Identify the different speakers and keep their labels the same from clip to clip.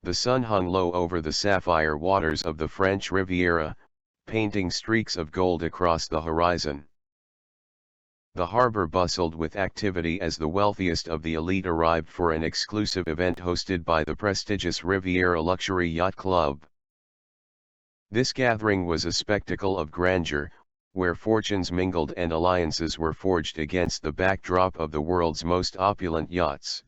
Speaker 1: The sun hung low over the sapphire waters of the French Riviera, painting streaks of gold across the horizon. The harbor bustled with activity as the wealthiest of the elite arrived for an exclusive event hosted by the prestigious Riviera Luxury Yacht Club. This gathering was a spectacle of grandeur, where fortunes mingled and alliances were forged against the backdrop of the world's most opulent yachts.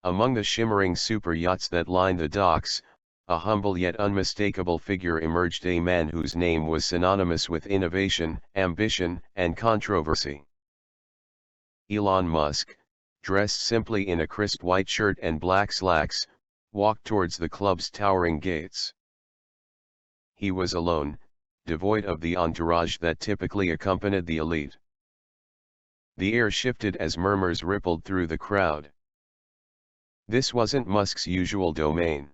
Speaker 1: Among the shimmering super yachts that lined the docks, a humble yet unmistakable figure emerged, a man whose name was synonymous with innovation, ambition, and controversy. Elon Musk, dressed simply in a crisp white shirt and black slacks, walked towards the club's towering gates. He was alone, devoid of the entourage that typically accompanied the elite. The air shifted as murmurs rippled through the crowd. This wasn't Musk's usual domain.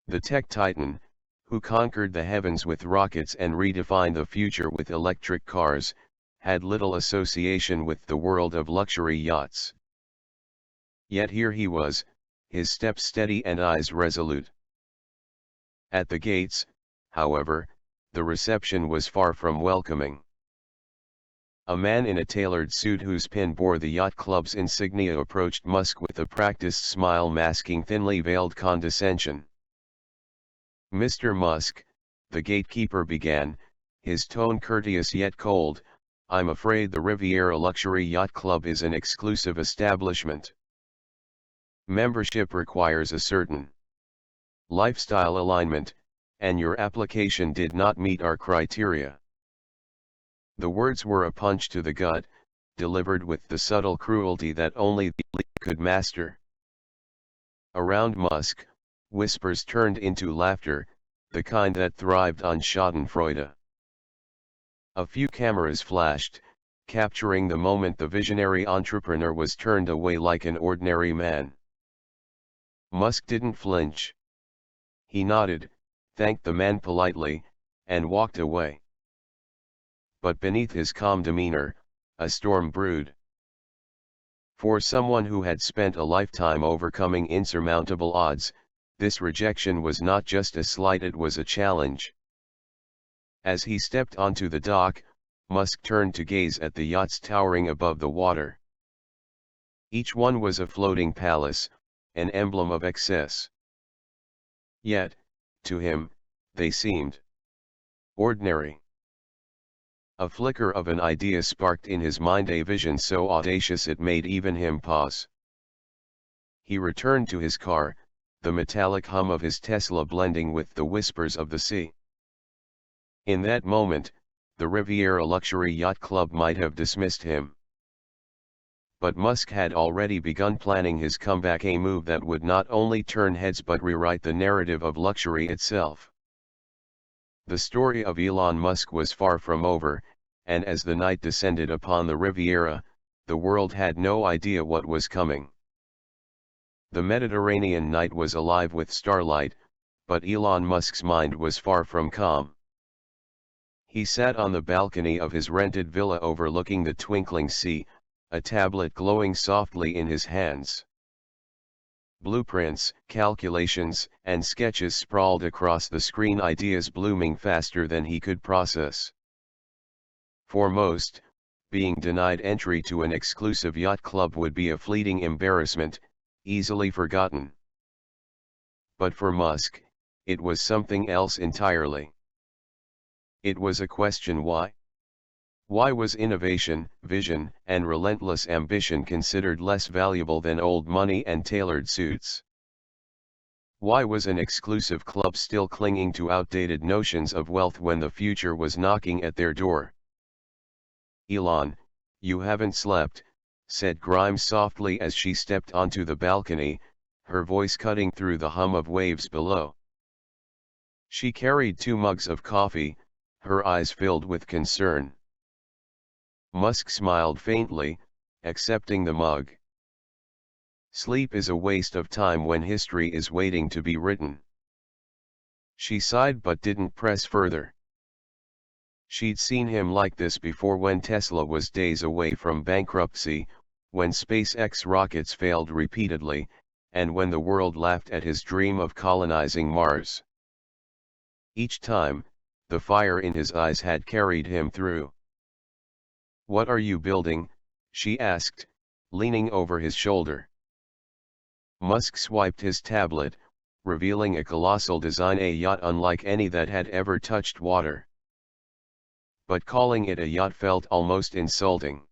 Speaker 1: The tech titan, who conquered the heavens with rockets and redefined the future with electric cars, had little association with the world of luxury yachts. Yet here he was, his steps steady and eyes resolute. At the gates, however, the reception was far from welcoming. A man in a tailored suit whose pin bore the yacht club's insignia approached Musk with a practiced smile masking thinly veiled condescension. "Mr. Musk," the gatekeeper began, his tone courteous yet cold, "I'm afraid the Riviera Luxury Yacht Club is an exclusive establishment. Membership requires a certain lifestyle alignment, and your application did not meet our criteria." The words were a punch to the gut, delivered with the subtle cruelty that only the elite could master. Around Musk, whispers turned into laughter, the kind that thrived on schadenfreude. A few cameras flashed, capturing the moment the visionary entrepreneur was turned away like an ordinary man. Musk didn't flinch. He nodded, thanked the man politely, and walked away. But beneath his calm demeanor, a storm brewed. For someone who had spent a lifetime overcoming insurmountable odds, this rejection was not just a slight, it was a challenge. As he stepped onto the dock, Musk turned to gaze at the yachts towering above the water. Each one was a floating palace, an emblem of excess. Yet, to him, they seemed ordinary. A flicker of an idea sparked in his mind, a vision so audacious it made even him pause. He returned to his car, the metallic hum of his Tesla blending with the whispers of the sea. In that moment, the Riviera Luxury Yacht Club might have dismissed him. But Musk had already begun planning his comeback, a move that would not only turn heads but rewrite the narrative of luxury itself. The story of Elon Musk was far from over, and as the night descended upon the Riviera, the world had no idea what was coming. The Mediterranean night was alive with starlight, but Elon Musk's mind was far from calm. He sat on the balcony of his rented villa overlooking the twinkling sea, a tablet glowing softly in his hands. Blueprints, calculations, and sketches sprawled across the screen, ideas blooming faster than he could process. For most, being denied entry to an exclusive yacht club would be a fleeting embarrassment, easily forgotten. But for Musk, it was something else entirely. It was a question why. Why was innovation, vision, and relentless ambition considered less valuable than old money and tailored suits? Why was an exclusive club still clinging to outdated notions of wealth when the future was knocking at their door? "Elon, you haven't slept," said Grimes softly as she stepped onto the balcony, her voice cutting through the hum of waves below. She carried 2 mugs of coffee, her eyes filled with concern. Musk smiled faintly, accepting the mug. "Sleep is a waste of time when history is waiting to be written." She sighed but didn't press further. She'd seen him like this before, when Tesla was days away from bankruptcy, when SpaceX rockets failed repeatedly, and when the world laughed at his dream of colonizing Mars. Each time, the fire in his eyes had carried him through. "What are you building?" she asked, leaning over his shoulder. Musk swiped his tablet, revealing a colossal design, a yacht unlike any that had ever touched water. But calling it a yacht felt almost insulting.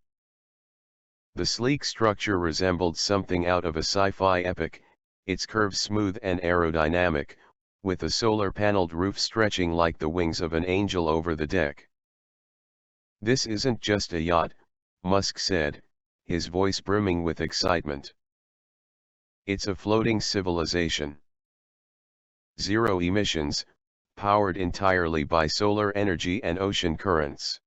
Speaker 1: The sleek structure resembled something out of a sci-fi epic, its curves smooth and aerodynamic, with a solar-paneled roof stretching like the wings of an angel over the deck. "This isn't just a yacht," Musk said, his voice brimming with excitement. "It's a floating civilization. Zero emissions, powered entirely by solar energy and ocean currents.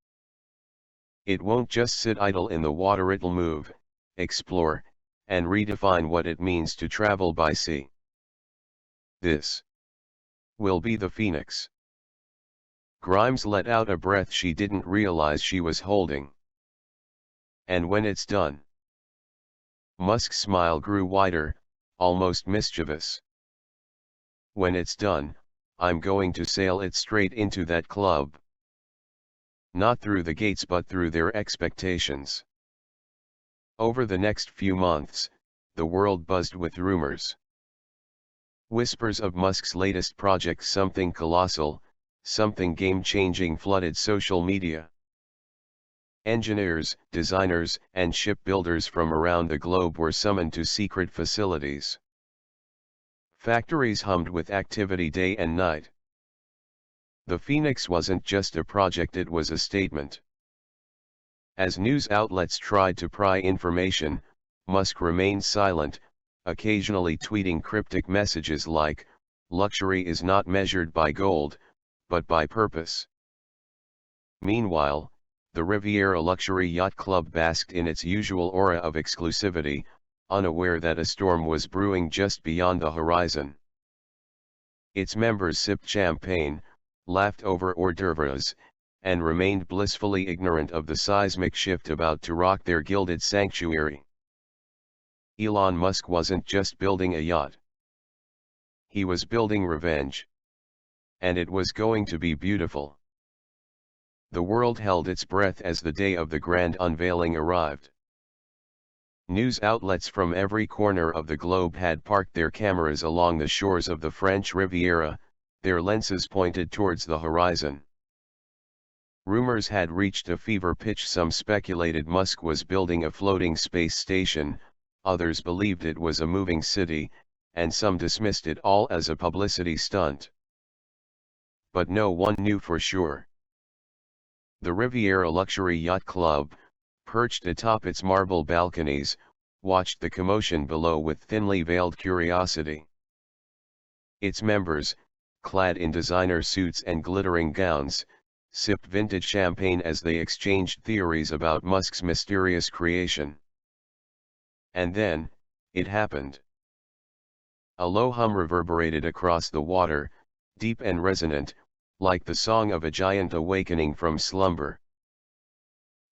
Speaker 1: It won't just sit idle in the water, it'll move, explore, and redefine what it means to travel by sea. This will be the Phoenix." Grimes let out a breath she didn't realize she was holding. "And when it's done?" Musk's smile grew wider, almost mischievous. "When it's done, I'm going to sail it straight into that club. Not through the gates but through their expectations." Over the next few months, the world buzzed with rumors. Whispers of Musk's latest project, something colossal, something game-changing, flooded social media. Engineers, designers, and shipbuilders from around the globe were summoned to secret facilities. Factories hummed with activity day and night. The Phoenix wasn't just a project, it was a statement. As news outlets tried to pry information, Musk remained silent, occasionally tweeting cryptic messages like, "Luxury is not measured by gold, but by purpose." Meanwhile, the Riviera Luxury Yacht Club basked in its usual aura of exclusivity, unaware that a storm was brewing just beyond the horizon. Its members sipped champagne, laughed over hors d'oeuvres, and remained blissfully ignorant of the seismic shift about to rock their gilded sanctuary. Elon Musk wasn't just building a yacht. He was building revenge. And it was going to be beautiful. The world held its breath as the day of the grand unveiling arrived. News outlets from every corner of the globe had parked their cameras along the shores of the French Riviera, their lenses pointed towards the horizon. Rumors had reached a fever pitch. Some speculated Musk was building a floating space station, others believed it was a moving city, and some dismissed it all as a publicity stunt. But no one knew for sure. The Riviera Luxury Yacht Club, perched atop its marble balconies, watched the commotion below with thinly veiled curiosity. Its members, clad in designer suits and glittering gowns, sipped vintage champagne as they exchanged theories about Musk's mysterious creation. And then, it happened. A low hum reverberated across the water, deep and resonant, like the song of a giant awakening from slumber.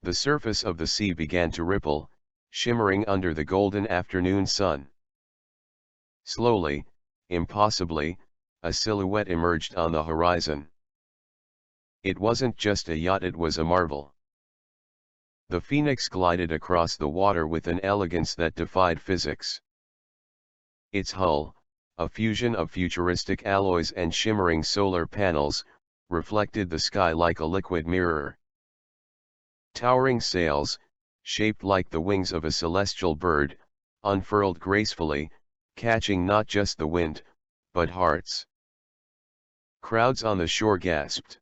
Speaker 1: The surface of the sea began to ripple, shimmering under the golden afternoon sun. Slowly, impossibly, a silhouette emerged on the horizon. It wasn't just a yacht, it was a marvel. The Phoenix glided across the water with an elegance that defied physics. Its hull, a fusion of futuristic alloys and shimmering solar panels, reflected the sky like a liquid mirror. Towering sails, shaped like the wings of a celestial bird, unfurled gracefully, catching not just the wind, but hearts. Crowds on the shore gasped.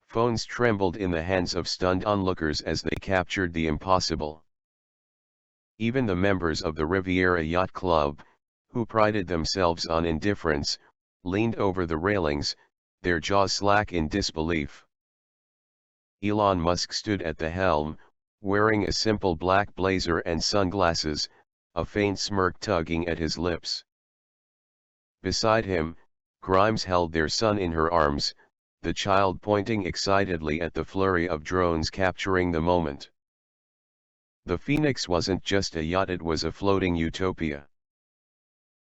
Speaker 1: Phones trembled in the hands of stunned onlookers as they captured the impossible. Even the members of the Riviera Yacht Club, who prided themselves on indifference, leaned over the railings, their jaws slack in disbelief. Elon Musk stood at the helm, wearing a simple black blazer and sunglasses, a faint smirk tugging at his lips. Beside him, Grimes held their son in her arms, the child pointing excitedly at the flurry of drones capturing the moment. The Phoenix wasn't just a yacht, it was a floating utopia.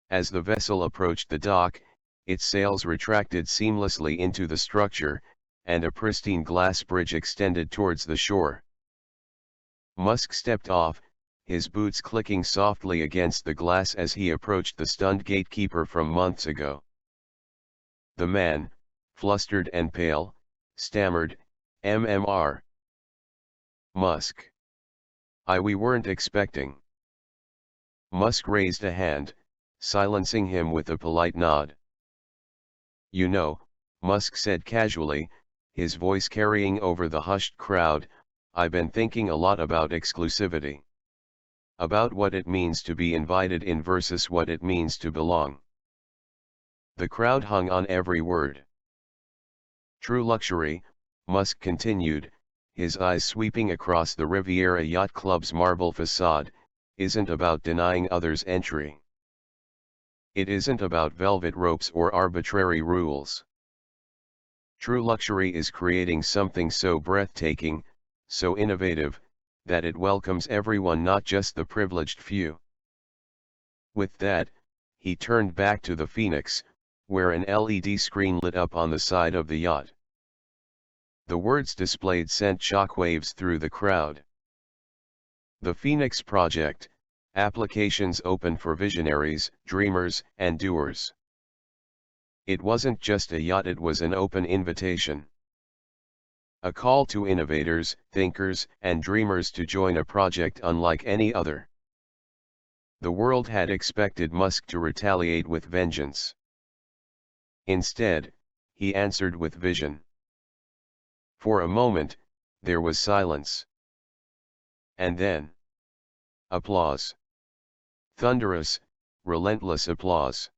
Speaker 1: As the vessel approached the dock, its sails retracted seamlessly into the structure, and a pristine glass bridge extended towards the shore. Musk stepped off, his boots clicking softly against the glass as he approached the stunned gatekeeper from months ago. The man, flustered and pale, stammered, "MMR. Musk. We weren't expecting." Musk raised a hand, silencing him with a polite nod. "You know," Musk said casually, his voice carrying over the hushed crowd, "I've been thinking a lot about exclusivity. About what it means to be invited in versus what it means to belong." The crowd hung on every word. "True luxury," Musk continued, his eyes sweeping across the Riviera Yacht Club's marble facade, "isn't about denying others entry. It isn't about velvet ropes or arbitrary rules. True luxury is creating something so breathtaking, so innovative, that it welcomes everyone, not just the privileged few." With that, he turned back to the Phoenix, where an LED screen lit up on the side of the yacht. The words displayed sent shockwaves through the crowd. "The Phoenix Project, applications open for visionaries, dreamers, and doers." It wasn't just a yacht, it was an open invitation. A call to innovators, thinkers, and dreamers to join a project unlike any other. The world had expected Musk to retaliate with vengeance. Instead, he answered with vision. For a moment, there was silence. And then, applause. Thunderous, relentless applause.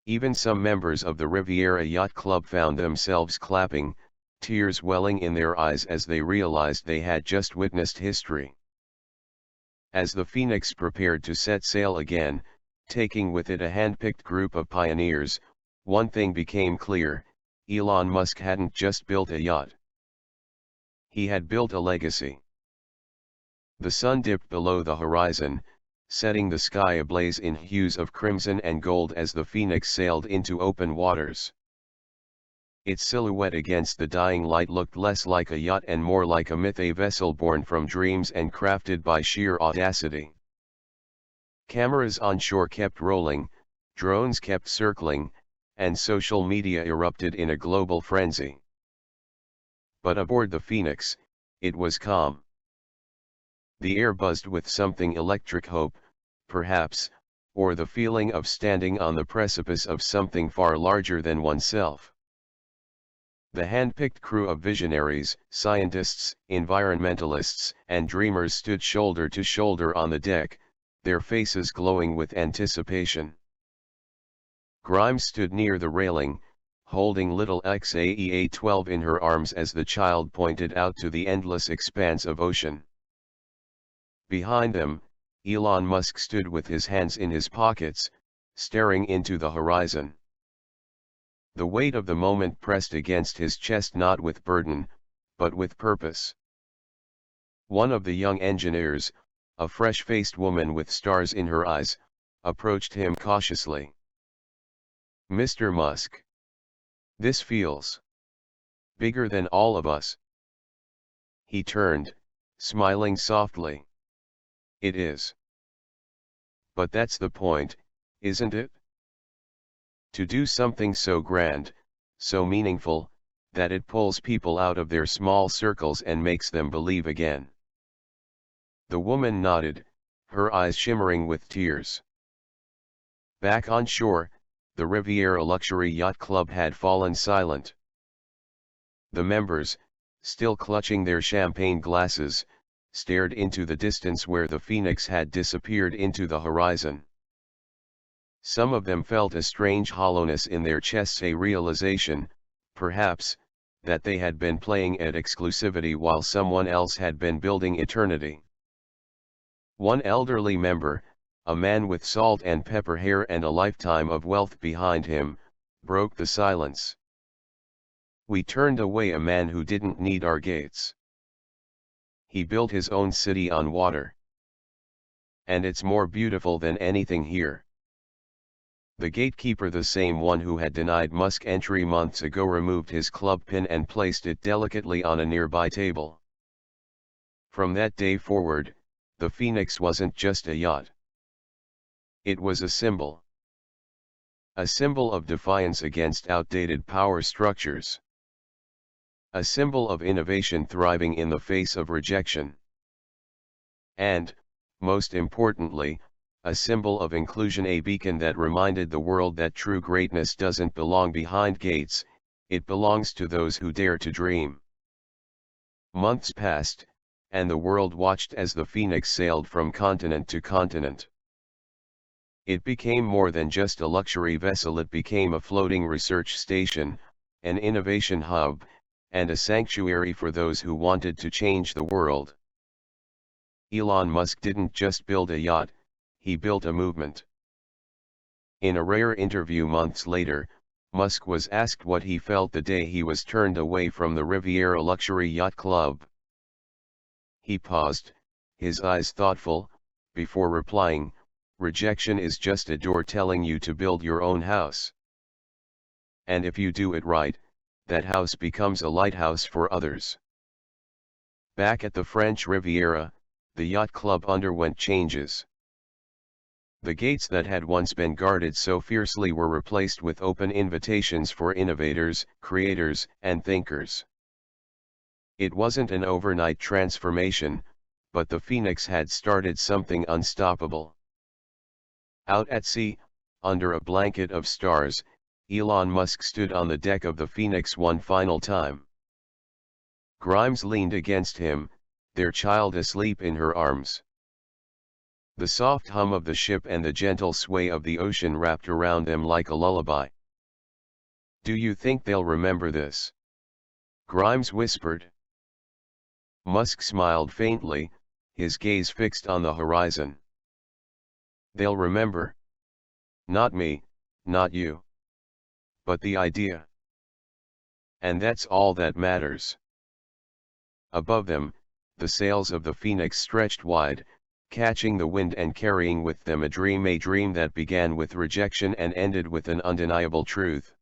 Speaker 1: Even some members of the Riviera Yacht Club found themselves clapping, tears welling in their eyes as they realized they had just witnessed history. As the Phoenix prepared to set sail again, taking with it a hand-picked group of pioneers, one thing became clear: Elon Musk hadn't just built a yacht. He had built a legacy. The sun dipped below the horizon, setting the sky ablaze in hues of crimson and gold as the Phoenix sailed into open waters. Its silhouette against the dying light looked less like a yacht and more like a myth, a vessel born from dreams and crafted by sheer audacity. Cameras on shore kept rolling, drones kept circling, and social media erupted in a global frenzy. But aboard the Phoenix, it was calm. The air buzzed with something electric: hope, perhaps, or the feeling of standing on the precipice of something far larger than oneself. The hand-picked crew of visionaries, scientists, environmentalists, and dreamers stood shoulder to shoulder on the deck, their faces glowing with anticipation. Grimes stood near the railing, holding little Xaea-12 in her arms as the child pointed out to the endless expanse of ocean. Behind them, Elon Musk stood with his hands in his pockets, staring into the horizon. The weight of the moment pressed against his chest, not with burden, but with purpose. One of the young engineers, a fresh-faced woman with stars in her eyes, approached him cautiously. "Mr. Musk. This feels bigger than all of us." He turned, smiling softly. "It is. But that's the point, isn't it? To do something so grand, so meaningful, that it pulls people out of their small circles and makes them believe again." The woman nodded, her eyes shimmering with tears. Back on shore, the Riviera Luxury Yacht Club had fallen silent. The members, still clutching their champagne glasses, stared into the distance where the Phoenix had disappeared into the horizon. Some of them felt a strange hollowness in their chests, a realization, perhaps, that they had been playing at exclusivity while someone else had been building eternity. One elderly member, a man with salt and pepper hair and a lifetime of wealth behind him, broke the silence. "We turned away a man who didn't need our gates. He built his own city on water. And it's more beautiful than anything here." The gatekeeper, the same one who had denied Musk entry months ago, removed his club pin and placed it delicately on a nearby table. From that day forward, the Phoenix wasn't just a yacht. It was a symbol. A symbol of defiance against outdated power structures. A symbol of innovation thriving in the face of rejection. And, most importantly, a symbol of inclusion, a beacon that reminded the world that true greatness doesn't belong behind gates, it belongs to those who dare to dream. Months passed, and the world watched as the Phoenix sailed from continent to continent. It became more than just a luxury vessel. It became a floating research station, an innovation hub, and a sanctuary for those who wanted to change the world. Elon Musk didn't just build a yacht, he built a movement. In a rare interview months later, Musk was asked what he felt the day he was turned away from the Riviera Luxury Yacht Club. He paused, his eyes thoughtful, before replying, "Rejection is just a door telling you to build your own house. And if you do it right, that house becomes a lighthouse for others." Back at the French Riviera, the yacht club underwent changes. The gates that had once been guarded so fiercely were replaced with open invitations for innovators, creators, and thinkers. It wasn't an overnight transformation, but the Phoenix had started something unstoppable. Out at sea, under a blanket of stars, Elon Musk stood on the deck of the Phoenix one final time. Grimes leaned against him, their child asleep in her arms. The soft hum of the ship and the gentle sway of the ocean wrapped around them like a lullaby. "Do you think they'll remember this?" Grimes whispered. Musk smiled faintly, his gaze fixed on the horizon. "They'll remember. Not me, not you. But the idea. And that's all that matters." Above them, the sails of the Phoenix stretched wide, catching the wind and carrying with them a dream that began with rejection and ended with an undeniable truth.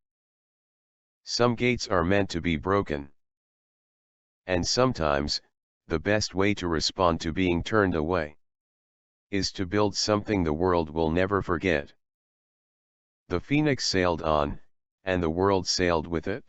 Speaker 1: Some gates are meant to be broken. And sometimes, the best way to respond to being turned away is to build something the world will never forget. The Phoenix sailed on, and the world sailed with it.